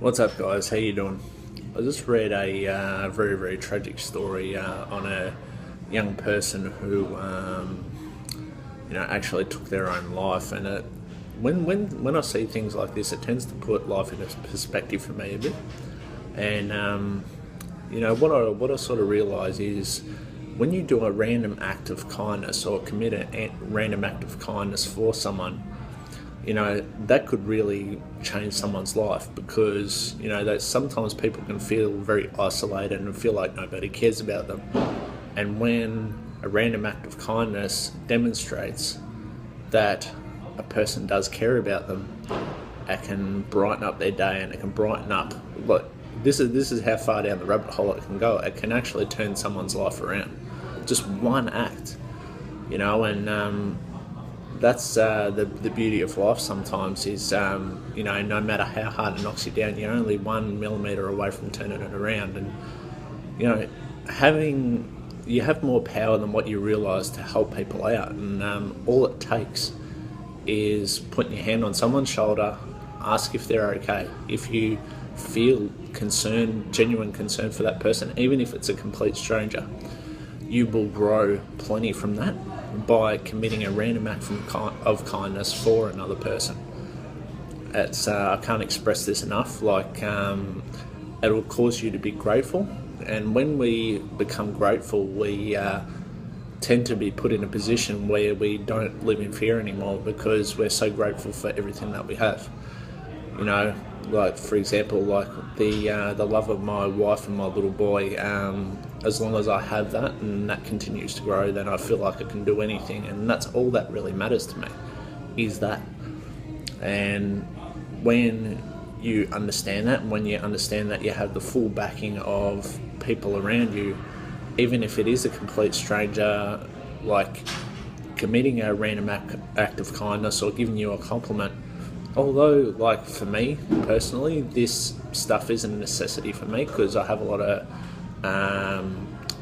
What's up, guys? How you doing? I just read a very, very tragic story on a young person who, actually took their own life. And when I see things like this, it tends to put life into perspective for me a bit. And what I sort of realise is when you do a random act of kindness or commit a random act of kindness for someone, that could really change someone's life because, that sometimes people can feel very isolated and feel like nobody cares about them. And when a random act of kindness demonstrates that a person does care about them, it can brighten up their day and it can brighten up. Look, this is how far down the rabbit hole it can go. It can actually turn someone's life around. Just one act, and that's the beauty of life sometimes is, no matter how hard it knocks you down, you're only 1 millimetre away from turning it around. And, you have more power than what you realise to help people out. And all it takes is putting your hand on someone's shoulder, ask if they're okay. If you feel concern, genuine concern for that person, even if it's a complete stranger, you will grow plenty from that by committing a random act of kindness for another person. It's I can't express this enough. It'll cause you to be grateful, and when we become grateful, we tend to be put in a position where we don't live in fear anymore because we're so grateful for everything that we have. For example, the love of my wife and my little boy. As long as I have that and that continues to grow, then I feel like I can do anything, and that's all that really matters to me, is that. And when you understand that, and when you understand that you have the full backing of people around you, even if it is a complete stranger, like committing a random act of kindness or giving you a compliment, although, for me personally, this stuff isn't a necessity for me because I have a lot of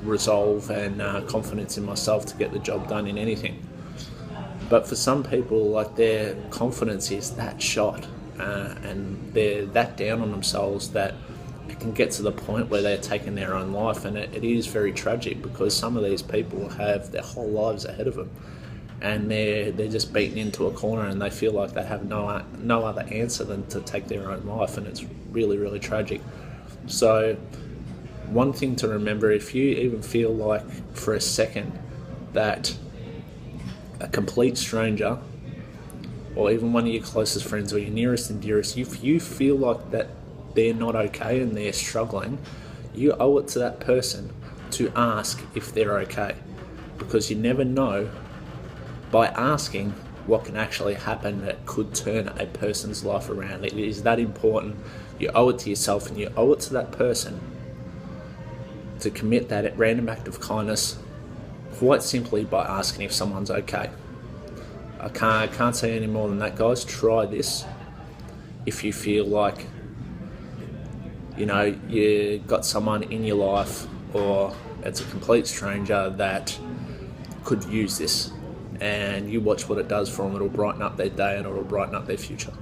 resolve and confidence in myself to get the job done in anything. But for some people, their confidence is that shot, and they're that down on themselves that it can get to the point where they're taking their own life, and it is very tragic because some of these people have their whole lives ahead of them. And they're just beaten into a corner and they feel like they have no other answer than to take their own life, and it's really, really tragic. So one thing to remember, if you even feel like for a second that a complete stranger or even one of your closest friends or your nearest and dearest, if you feel like that they're not okay and they're struggling, you owe it to that person to ask if they're okay, because you never know by asking what can actually happen that could turn a person's life around. It is that important. You owe it to yourself and you owe it to that person to commit that random act of kindness quite simply by asking if someone's okay. I can't say any more than that, guys. Try this if you feel like you got someone in your life or it's a complete stranger that could use this, and you watch what it does for them. It'll brighten up their day and it'll brighten up their future.